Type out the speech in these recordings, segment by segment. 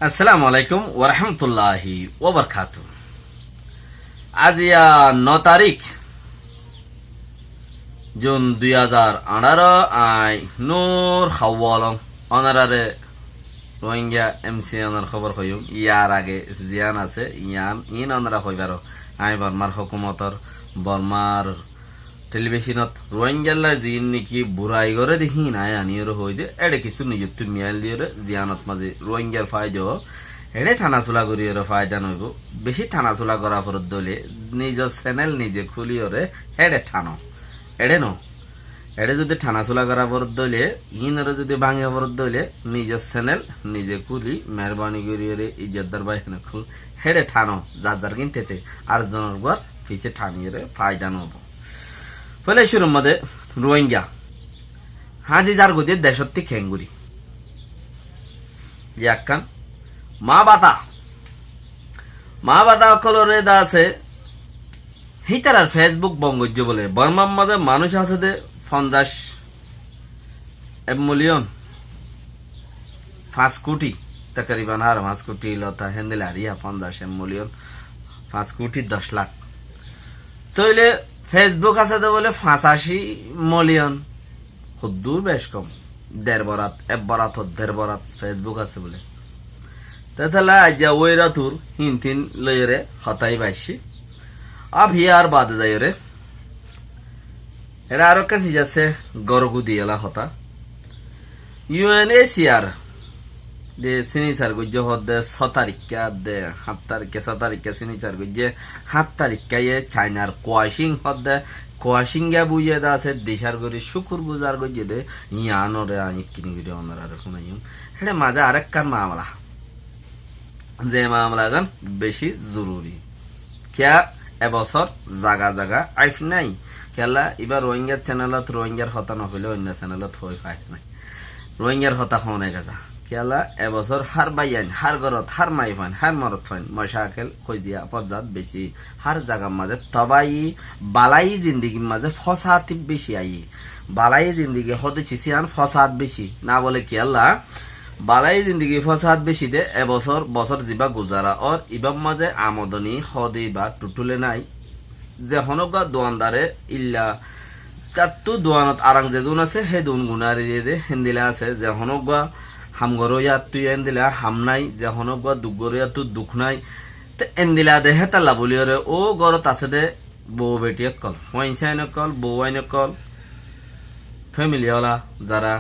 আসসালামু আলাইকুম ওরহমতুল্লাহি ওবরকাতু। আজ 9 তারিখ জুন 2018 আই নূর খাওয়ালম অনারারে রোহিঙ্গা এমসি অনার খবর হইম ইয়ার আগে জিয়ান আছে ইন অনারা হইবার আই বর্মার হুকুমতর বর্মার টেলিভিশনত রোহিঙ্গাল্লা জিন নাকি বুড়াই করে দেখি নাই আনিয়র হই দে এড়ে কিছু নিযুক্ত মিয়াল দিয়ে জিয়ানত মাঝে রোহিঙ্গার ফায়দা এড়ে ঠানাচুলা করিয়র ফায়দা নইব বেশি ঠানাচুলা করা ফরত দলে নিজ চ্যানেল নিজে খুলিয়রে এড়ে ঠানো এড়ে ন এড়ে যদি ঠানাচুলা করা ফরত দলে ইনরে যদি ভাঙে ফরত দলে নিজ চ্যানেল নিজে খুলি মেহরবানি করিয়রে ইজ্জতদার ভাই খুল হেড়ে ঠানো যার কিনতে আর জনের ঘর পিছে ঠানিয়রে ফায়দা নব ফলে শুরুর মধ্যে রোহিঙ্গা হাজি যার গদিয়ে দেশত্তি খেঙ্গুরি ইয়াক্কান মা বাতা অকলরে দা আছে হিতার আর ফেসবুক বঙ্গজ্য বলে বর্মার মাঝে মানুষ আছে দে 50 মিলিয়ন 5 কোটি তকরিবান আর 5 কোটি লতা হেন্দেল আরিয়া 50 মিলিয়ন 5 কোটি 10 লাখ তইলে ফেসবুক আছে তো বলে 85 মিলিয়ন খুব দূর বেশ কম 1.5 বরাত 1 বরাত 1.5 বরাত ফেসবুক আছে বলে তাহলে আজ ওই রাতুর হিনতিন লইরে হতাই বাইছি আব হিয়ার বাদ যাই রে এটা আরো কাছে যাচ্ছে গরগু দিয়েলা হতা ইউএনএসিআর দে সিনিচার গুজ্জ হদে 6 তারিখা দে 7 তারিখে 6 তারিখে সিনিচার গুজ্জে 7 তারিখে চাইনার কোয়াশিং হদে কোয়াশিং গা বুইয়ে দা আছে দেশার গরি শুকুর গুজার গুজ্জে দে ইয়ানরে আনি কিনি গরি অনরা রকমাইম হেডে মাজা আরেক কার মামলা যে মামলা গান বেশি জরুরি কিয়া এবছর জাগা জাগা আইফ নাই কেলা এবার রোহিঙ্গার চ্যানেলত রোহিঙ্গার হতা নহলে অন্য চ্যানেলত হই পায় নাই রোহিঙ্গার হতা হনে গেছা কেলা এবছর হার বাইয়ান হার গরত হার মাই ফাইন হার মরত ফাইন মশাকেল খোঁজিয়া পজাত বেশি হার জায়গার মাঝে তবাই বালাই জিন্দিগির মাঝে ফসাদ বেশি আই বালাই জিন্দিগি হতে চিসিয়ান ফসাদ বেশি না বলে কেলা বালাই জিন্দিগি ফসাদ বেশি দে এবছর বছর যিবা গুজারা আর ইবাম মাঝে আমদনি হদে বা টুটুলে নাই যে হনগা দোয়ানদারে ইল্লা তাত্তু দোয়ানত আরাং যে দুন আছে হে দুন গুনারি দিয়ে দে হেন্দিলা আছে যে হনগা হামগর ইয়াতু এন্দিলা হাম নাই যে হনগা দুগর ইয়াতু দুঃখ নাই তে এন্দিলা দে হেতালা বলিয়রে ও গরত আছে দে বউ বেটি কল ওয়াইনসাইন কল বউ আইন কল ফ্যামিলি ওয়ালা যারা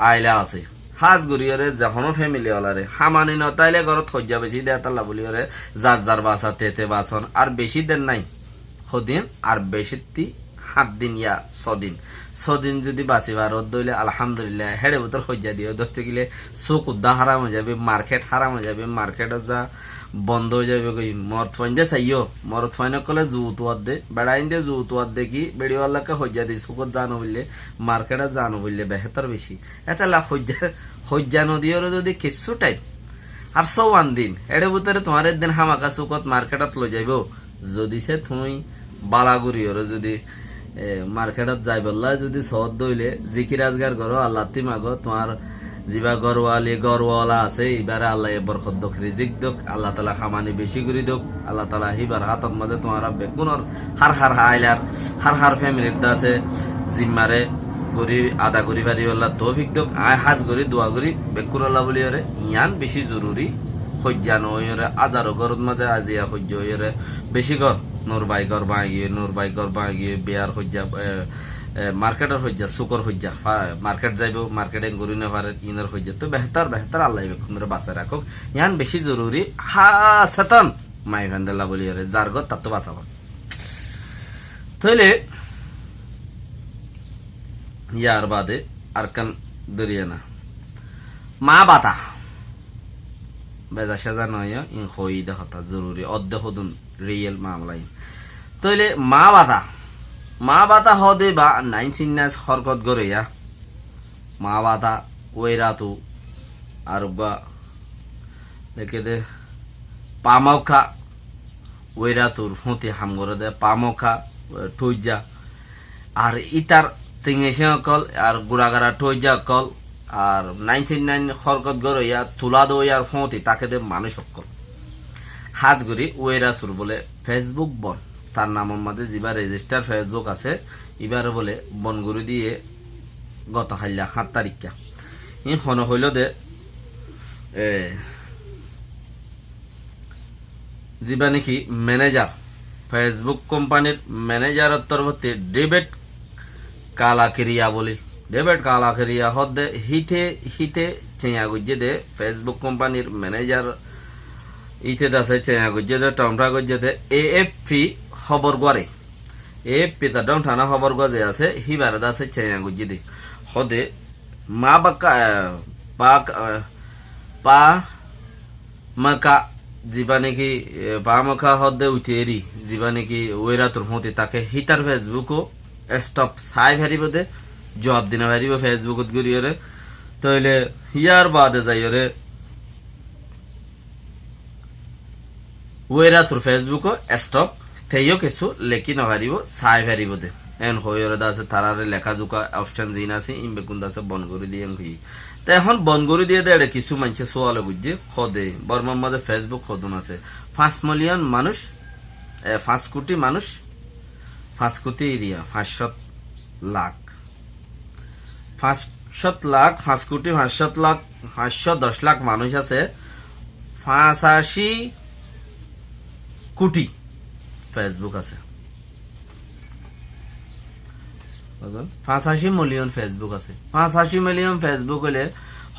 আইলা আছে হাজ গরিয়রে যখনও ফ্যামিলি ওলারে হামানি নতাইলে ঘরত খজ্জা বেশি দেয় তাল্লা বলিয়রে যার বাসা তেতে বাসন আর বেশি দেন নাই সদিন আর বেশি 7 দিন ইয়া 6 দিন যদি বাঁচিবার দইলে আলহামদুলিল্লাহ হেড়ে বোতল খজ্জা দিয়ে ধরতে গেলে চোখ উদ্দা হারাম হয়ে যাবে মার্কেট হারাম হয়ে যাবে মার্কেটত যা বন্ধ হয়ে যাবে কই মরত ফাইন দে চাইও মরত ফাইন কলে জুতুয়ার দে বেড়াইন দে জুতুয়ার দে কি বেড়িওয়ালাকে হজ্জা দি চোখত জানো বললে মার্কেটে জানো বললে বেহতর বেশি এতালা হজ্জা নদীর যদি কিছু টাইম আর 54 দিন এর ভিতরে তোমার দিন হামাকা চোখত মার্কেটত লৈ যাইব যদি সে তুমি বালাগুড়িওর যদি মার্কেটত যাই বললা যদি সহজ দইলে জিকির আজগার করো আল্লাহ তিমাগো তোমার যিবা গরওয়ালা আছে এবারে আল্লাহ বরকত দক রিজিক দক আল্লাহ তালা খামানি বেশি করে দক আল্লাহ তালা হিবার হাতত মাঝে তোমার বেগুনর হার আইলার হার ফ্যামিলির আছে জিম্মারে গরি আদা গরি বাড়ি আল্লাহ তৌফিক দক আয় হাজ গরি দোয়া গরি বেকুর আল্লাহ বলি ইয়ান বেশি জরুরি সজ্জা নয়রে আজারো গরত মাঝে আজিয়া সহ্য হইরে বেশি গর নোর বাই গর বাগিয়ে বিয়ার সজ্জা মার্কেটের হজ্জা সুকর হজ্জা মার্কেট যাইব মার্কেটিং করি না পারে ইনার হজ্জা তো বেহতার আল্লাহ বেকুনরে বাঁচায় রাখুক ইয়ান বেশি জরুরি সেতন মাই ভেন্দেলা বলি যার গর তার তো বাঁচাব তাইলে ইয়ার বাদে আর কান দরিয়া না মা বাতা বেজা সেজা নয় ইন হই দেখা জরুরি অর্ধেক হদুন রিয়েল মামলাই তাইলে মা বাতা হদে বা 19 হরকত গড়িয়া মা বাতা ওইরাতু আর দেখে দে পামখা ওইরাতুর ফুঁতি হাম করে দে পামখা ঠুইজা আর ইতার তিঙেছে কল আর গুড়াগাড়া ঠুইজা কল আর 99 খরকত গরইয়া তুলা দইয়ার ফতি তাকে দে মানুষ অক্কল হাজগুড়ি ওয়েরাসুর বলে ফেসবুক বন তার নামের মাঝে যেবার রেজিস্টার ফেসবুক আছে এবারে বলে বনগুড়ি দিয়ে গত হাইলা 7 তারিখা ই হন হইল দে যেবা নাকি ম্যানেজার ফেসবুক কোম্পানির ম্যানেজারের তরফতে ডেভিড কালাকেরিয়া বলি ডেভিড কালাকেরিয়া হদে হিতে চেয়া গুজে দে ফেসবুক কোম্পানির ম্যানেজার ইতে দাসে চেয়া গুজে দে টমটা গুজে দে এএফপি খবর গরে এএফপি তা ডং থানা খবর গজে আছে হিবার দাসে চেয়া গুজে দে হদে মা বাকা পা মাকা যিবা নাকি পা মাকা হদে উঠেরি যিবা নাকি ওয়েরাতুর হতে তাকে হিতার ফেসবুকও স্টপ চাই ভারিব দে জবাব দিনা ভারিব ফেসবুকত গরিয়রে তাইলে ইয়ার বাদে যাইরে ওয়েরাতুর ফেসবুকও স্টপ তেইও কিছু লেখি নভারিব চাই ভারিব দে এন হইরে দাসে তারারে লেখা জোকা অপশন জিন আছে ইমবেকুন দাসে বন করে দিয়ে কি তা এখন বন করে দিয়ে দেড়ে কিছু মানুষ সোয়ালে বুঝছে খদে বর্মার মাঝে ফেসবুক খদন আছে 5 মিলিয়ন মানুষ 5 কোটি মানুষ 5 কোটি এরিয়া 500 লাখ 500 লাখ 5 কোটি 500 লাখ 510 লাখ মানুষ আছে 85 কোটি ফেসবুক আছে 85 মিলিয়ন ফেসবুক আছে 85 মিলিয়ন ফেসবুক হলে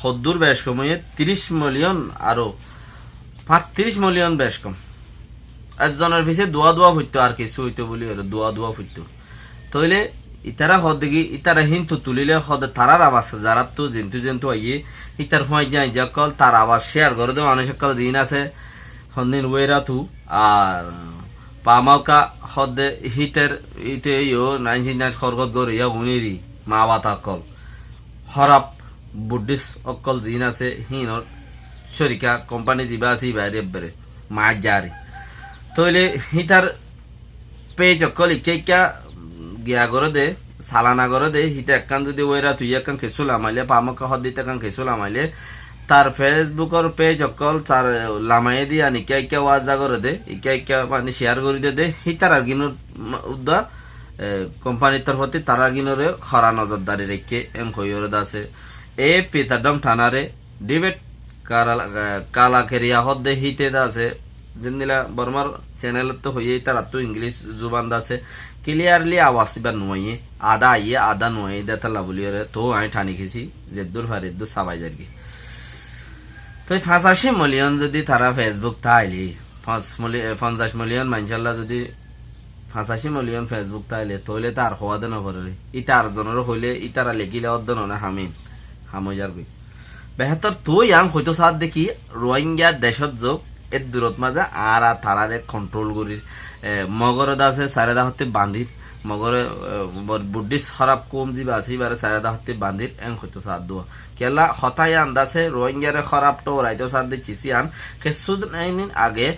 হদ্দুর বেশ কমে 30 মিলিয়ন আরো 35 মিলিয়ন বেশ কম একজনের পিছে দোয়া হইতো আর কিছু হইতো বলি দোয়া হইতো তইলে ইতারা হদ্দিগি ইতারা হিন্তু তুলিলে হদ তারার আবাস যারা তো জেন্তু আইয়ে ইতার হয় যাই যকল তার আবাস শেয়ার করে দে মানুষ সকল দিন আছে হন্দিন ওয়েরাতু আর পামাকা হদে হিতের ইতে ইও 99 খরগত গরিয়া উনিরি মা বাতা কল হরাপ বুদ্ধিস অকল জিন আছে হিনর শরিকা কোম্পানি জিবা আছে বাইরে বেরে মা জারি তইলে হিতার পেজ অকল ইকেকা গিয়া করে দে সালানা করে দে হিতে একখান যদি ওইরা তুই একখান খেসুল আমাইলে পামাকা হদ দিতে একখান খেসুল আমাইলে তার ফেসবুকের পেজ অকল তার লামাই দিয়া নিকা ইকা ওয়াজা করে দে ইকা মানে শেয়ার করে দে হিতার আর গিনোর উদ্দা কোম্পানির তরফতে তারা গিনোরে খরা নজরদারি রেখে এম কইরে দাসে এ পিতাডম থানারে ডেভিড কালাকেরিয়া হদ দে হিতে দাসে জিন্দিলা বর্মার চ্যানেল তো হইয়ে তারা তো ইংলিশ জুবান দাসে ক্লিয়ারলি আওয়াজ বা নয় আদা আইয়ে আদা নয় দেতালা বলিয়ে তো আমি ঠানি খেছি যে দূর ফারিদুর সাবাই যারকি তো 85 মিলিয়ন যদি তারা ফেসবুক তাইলি 50 মিলিয়ন মানশাল্লাহ যদি 85 মিলিয়ন ফেসবুক তাইলে তাহলে তার হওয়া দেন করে ইতার জনের হইলে ইতারা লেগিলে অর্ধন না হামিন হামজার গই বেহতর তো ইয়াং হয়তো সাথ দেখি রোহিঙ্গা দেশত যোগ এর দূরত মাঝে আর তারারে কন্ট্রোল করি মগরদ আছে সারেদা হতে বান্ধির মগরে বুদ্ধিস খারাপ কম যাবে আছে এবারে সারেদা হতে বান্ধির এং হয়তো সাথ দোয়া কেলা হতাই আন্দাছে রোহিঙ্গারে খারাপ তো রাইতো সাথ দিচ্ছি আন কিছুদিন আগে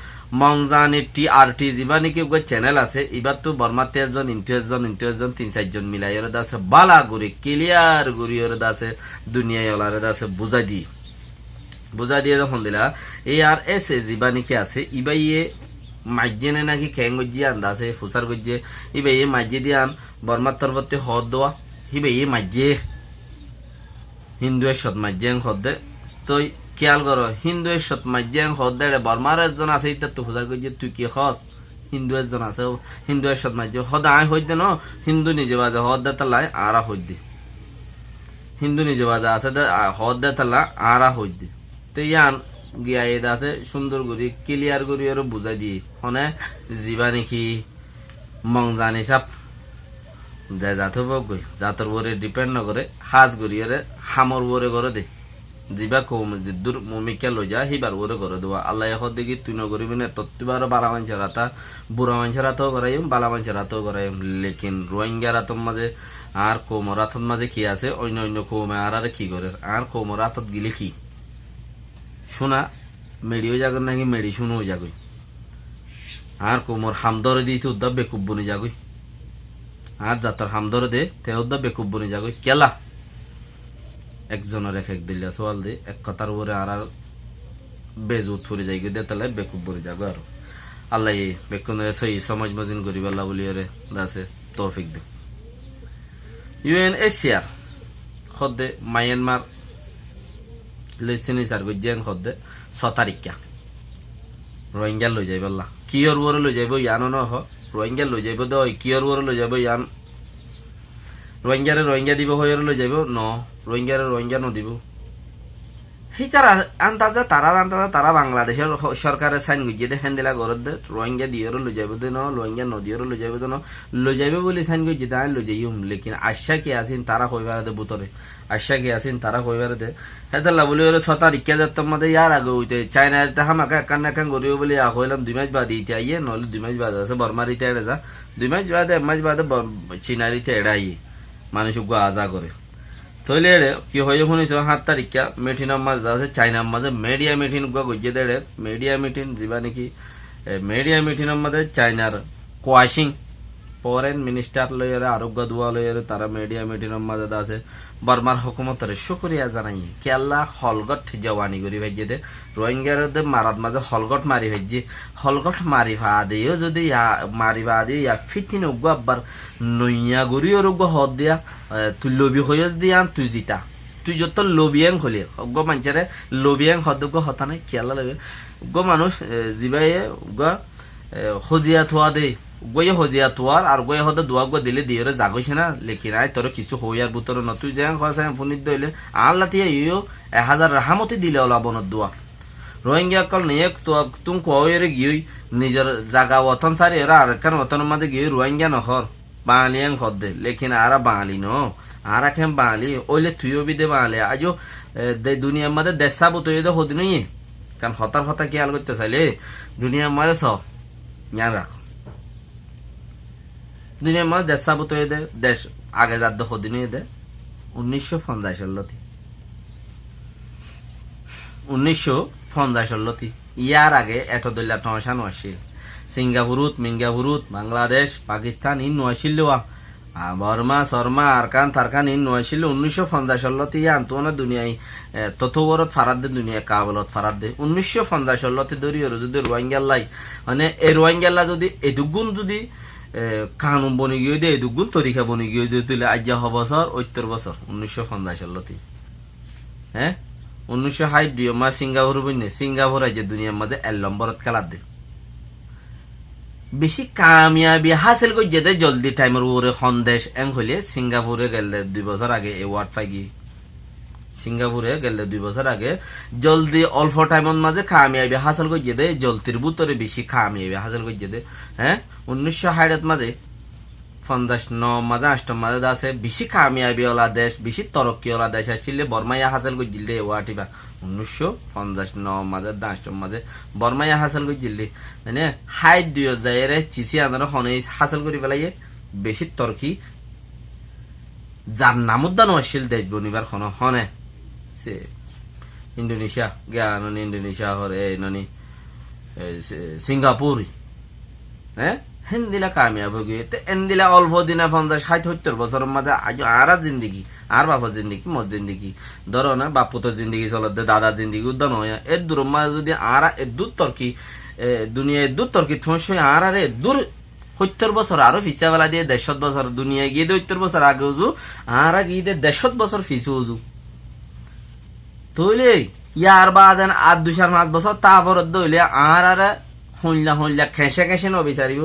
মংজানি টিআরটি যিবা নাকি চ্যানেল আছে এবার তো বর্মা 13 জন 3-4 জন মিলাই ওর দাসে বালা গুড়ি ক্লিয়ার গুড়ি ওর দাসে দুনিয়ায় ওলারে দাসে বুঝা দিয়ে যখন দিলা এই আর এস যিবা নাকি আছে ইবাইয়ে মাইজেনে নাকি খেং গজ্জি আন্দাছে ফুসার গজ্জে ইবাইয়ে মাইজে দিয়ান বর্মার তরফতে হদ দেওয়া ইবাইয়ে মাইজে হিন্দুয়ের সৎ মাইজেং হদ দে তো খেয়াল করো হিন্দুয়ের সৎ মাইজেং হদ দে বর্মার একজন আছে ইতার তো ফুসার গজ্জে তুই কি খস হিন্দু একজন আছে হিন্দুয়ের সৎ মাইজে হদ আয় হইত দে ন হিন্দু নিজে বাজে হদ দে তালাই আরা হইত দে হিন্দু নিজে বাজে আছে হদ দে তালা আরা হইত দে তো ইয়ান গিয়া এদ আছে সুন্দর করি ক্লিয়ার করি আর বুঝাই দিয়ে হনে যিবা নাকি মংজান হিসাব যে জাতব গই জাতর ওরে ডিপেন্ড নকরে হাজ করি আরে হামর ওরে করে দে যিবা কম দূর মমিকা লই যা হিবার ওরে করে দেওয়া আল্লাহ এখন দেখি তুই নগরিবি না তত্ত্ববার বালা মানুষের রাতা বুড়া মানুষের রাতেও করাইম বালা মানুষের রাতেও করাইম লেকিন রোহিঙ্গা রাতর মাঝে আর কৌমর রাতর মাঝে কি আছে অন্য কৌমে আর কি করে আর কৌমর রাতত গিলে কি শোনা মেডিও যাগর নাকি মেডি শুনো যাগই আর কোমর হামদরে দিতে উদ্দা বেকুব বনি যাগই আর যাতার হামদরে দে তে উদ্দা বেকুব বনি যাগই কেলা একজনের এক দিল্লা সোয়াল দি এক কথার উপরে আর বেজু থুরি যাই গিয়ে তাহলে বেকুব বরে যাবো আর আল্লাহ বেকুনের সই সমাজ মজিন করিব আল্লাহ বলি ওরে দাসে তৌফিক দে UNHCR খদ্দে মায়ানমার লেসিনি সার গজ্জেন খদ্দে 6 তারিখা রোহিঙ্গা লই যাইব আল্লাহ কিয়র ওরে লই যাইব ইয়ানো ন হ রোহিঙ্গা লই যাইব দই কিয়র ওরে লই যাইব ইয়ান রোহিঙ্গারে রোহিঙ্গা দিব হইরে লই যাইব ন রোহিঙ্গারে রোহিঙ্গা ন দিব সেই তারা বাংলাদেশের সরকারের সাইন গুজিয়ে দে হেন্দিলা গরত দে রোহিঙ্গা দিয়েরও লই যাইব দে ন রোহিঙ্গা নদীরও লই যাইব দে ন লই যাইব বলে সাইন গুজিয়ে দে লই যাইম লেকিন আশা কি আছেন তারা কইবার দে বুতরে আশা কি আছেন তারা কইবার দে হেদাল্লা বলি ওরে 6 তারিখে যাত্তম মধ্যে ইয়ার আগে হইতে চায়না হামাকা কান্না কান করিব বলে কইলাম 2 মাস বাদ ইতে আইয়ে নলে 2 মাস বাদ আছে বর্মারিতে এড়ে যা 2 মাস বাদে 1 মাস বাদে চিনারিতে এড়াই মানুষ গো আজা করে তৈলে কি হয়ে শুনিস 7 তারিখা মিটিনের মাঝে আছে চাইনার মাঝে মিডিয়া মিটিং গজ্জে দেড়ে মিডিয়া মিটিং যা নাকি মিডিয়া মিটিনের মাঝে চাইনার কোয়াশিং ফরেন মিনিস্টার লইয়ারে আরোগ্য দোয়া লইয়ারে তারা মিডিয়া মিটিনের মাঝে আছে বর্মার হুকুমতের শুকরিয়া জানাই কেল্লা হলগট জওয়ানি করি ভাইজে দে রোহিঙ্গার মারাত মাঝে হলগট মারি ভাইজে হলগট মারি ভা দিও যদি মারি ভা দিও ইয়া ফিটিন উগ্গ আবার নইয়া গরি ওরগ্য হদ দিয়া তুই লবি হইস দিয়া তুই জিতা তুই যত লবিয়াং হলি উগ্গ মানুষেরে লবিয়াং হদগ্য হতা নাই কেলা লাগে উগ্গ মানুষ জিবাই উগ্গ হজিয়া থোয়া দে গয়ে হজিয়া তোয়ার আর গয়ে হদে দোয়া গো দিলে দিয়ে জাগইছে না লেখি নাই তোর কিছু হইয়ার বুতর ন তুই যেন খসাই ফুনিত দইলে আল্লাহ তিয়া ইও 1000 রাহমতি দিলে ওলা বনত দোয়া রোহিঙ্গা কল নিয়ে তো তুম কইরে গিই নিজের জায়গা ওতন সারি এরা আর কান ওতন মধ্যে গিয়ে রোহিঙ্গা নহর বাঙালিয়াং খদ্দে লেকিন আরা বাঙালি ন আরা কেম বাঙালি ওইলে তুইও বিদে বাঙালি আজও দুনিয়ার মধ্যে দেশা বুতই দে হদি নই কারণ হতার কি আল করতে চাইলে দুনিয়ার মধ্যে স জ্ঞান রাখ দুনিয়ার মধ্যে দেশ সাবুত হয়ে দে দেশ আগে যার দে হদিন হয়ে দে 1950 সালতি 1950 সালতি ইয়ার আগে এত দল্লা টমসা নয়ছিল সিঙ্গাপুরুত মিঙ্গাপুরুত বাংলাদেশ পাকিস্তান ইন নয়ছিল বর্মা শর্মা আরকান তারকান ইন নয়ছিল 1950 সালতি আন্তনা দুনিয়ায় ততবরত ফারাদ দে দুনিয়া কাবলত ফারাদ দে 1950 সালতি দরি যদি রোহিঙ্গাল্লাই মানে এই রোহিঙ্গাল্লা যদি এদুগুণ যদি কানুন বনি গিয়ে দে দুগুণ তরিকা বনি গিয়ে দিয়ে তুলে আজ 70 বছর 1950 সালতি হ্যাঁ 1960 দিও মা সিঙ্গাপুর বইনে সিঙ্গাপুর আজ দুনিয়ার মাঝে 1 নম্বরত খেলা দে বেশি কামিয়াবি হাসিল করে যেতে জলদি টাইমের ওরে সন্দেশ এং হইলে সিঙ্গাপুরে গেলে 2 বছর আগে এওয়ার্ড পাই গিয়ে সিঙ্গাপুরে গেলে 2 বছর আগে জলদি অল্প টাইমের মাঝে কামিয়াবি হাসিল করে যেতে জলদির ভিতরে বেশি কামিয়াবি হাসিল করে যেতে হ্যাঁ 1960 মাঝে 59 মাঝে 8 মাঝে আছে বেশি কামিয়াবি ওলা দেশ বেশি তরক্কি ওলা দেশ আসলে বর্মাইয়া হাসিল করে জিল্লে ওয়াটিবা 1959 মাঝে 10 মাঝে বর্মাইয়া হাসিল করে জিল্লে মানে হাইট 2000 এর চিসি আনার হনে হাসিল করে ফেলাইয়ে বেশি তরকি যার নামুদ্দান আসছিল দেশ বনিবার হনে সে ইন্দোনেশিয়া জ্ঞান ইন্দোনেশিয়া হরে ননি সিঙ্গাপুর হ্যাঁ হেন্দিলা কামিয়াব হয়ে গিয়ে এন্দিলা অল্প দিনা 50-60-70 বছরের মাঝে আজ আর জিন্দিগি আর বাপর জিন্দিগি মত জিন্দিগি ধরো না বাপু তো জিন্দিগি চলত দাদা জিন্দিগি উদ্যান হয় এর দূর মাঝে যদি আর এর দূর তর্কি দুনিয়ায় দূর তর্কি সমস্যা আর আরে দূর 70 বছর আরো ফিচা বেলা দিয়ে 100 বছর দুনিয়ায় গিয়ে 70 বছর আগে উজু আর গিয়ে 100 বছর ফিচু উজু তৈলে ইয়ার বাদেন আর 2-5 বছর তারপর দইলে আর হইলা খেসে ন বিচারিব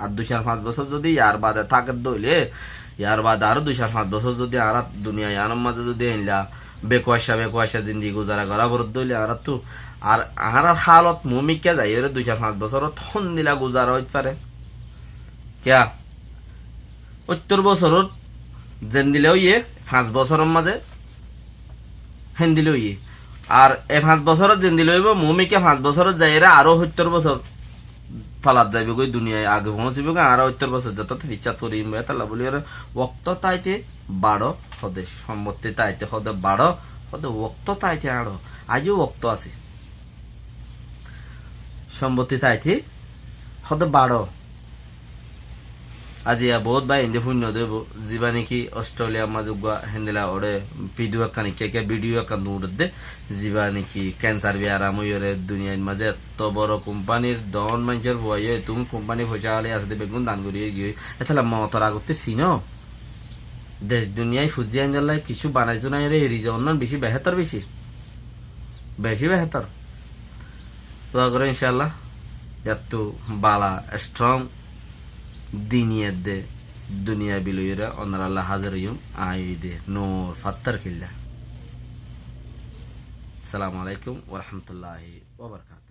আর 2-5 বছর যদি ইয়ার বাদে থাকে দইলে ইয়ার বাদে আরো 2-5 বছর যদি আর দুনিয়ায় আনম মাঝে যদি আইলা বেকুয়াশা জিন্দি গুজারা করা বরত দইলে আর তো আর হালত মুমিকা যাই 2-5 বছর থন দিলা গুজারা হইতে পারে কিয়া 70 বছরত যেন দিলেও 5 বছরের মাঝে হেন দিলেও আর 5 বছরত যেন দিলে হইব মুমিকে 5 বছরত যাই আরো 70 বছর তলাত যাইবে গই দুনিয়ায় আগে পৌঁছিবে আর 70 বছর যত ইচ্ছা করিম তালা বলি ওক্ত তাইতে 12 হদে সম্মতি তাইতে হদে 12 হদে ওক্ত তাইতে আড়ো আজও ওক্ত আছে সম্মতি তাইতে হদে 12 আজিয়া বহুত ভাই হিন্দি শূন্য দেব যিবা নেকি অস্ট্রেলিয়া মাজুগা হেন্দিলা ওরে ভিডিও একানি কে ভিডিও একান দৌড় দে যিবা নেকি ক্যান্সার বি আরাম হইরে দুনিয়ার মাঝে এত বড় কোম্পানির দন মানুষের ভয়ে তুমি কোম্পানি পয়সা হলে আসতে বেগুন দান করিয়ে গিয়ে এতলা মতর আগতে চিনো দেশ দুনিয়ায় ফুজি আঞ্জলাই কিছু বানাইছো না রে রিজন বেশি বেহতর বেশি বেহতর দোয়া করে ইনশাআল্লাহ এত বালা স্ট্রং দিনিয়াত দে দুনিয়া বিলইরা অনার আল্লাহ হাজার ইউম আই দে নোর ফাত্তার কিল্লা আসসালামু আলাইকুম ওয়া রাহমাতুল্লাহি ওয়া বারাকাতুহু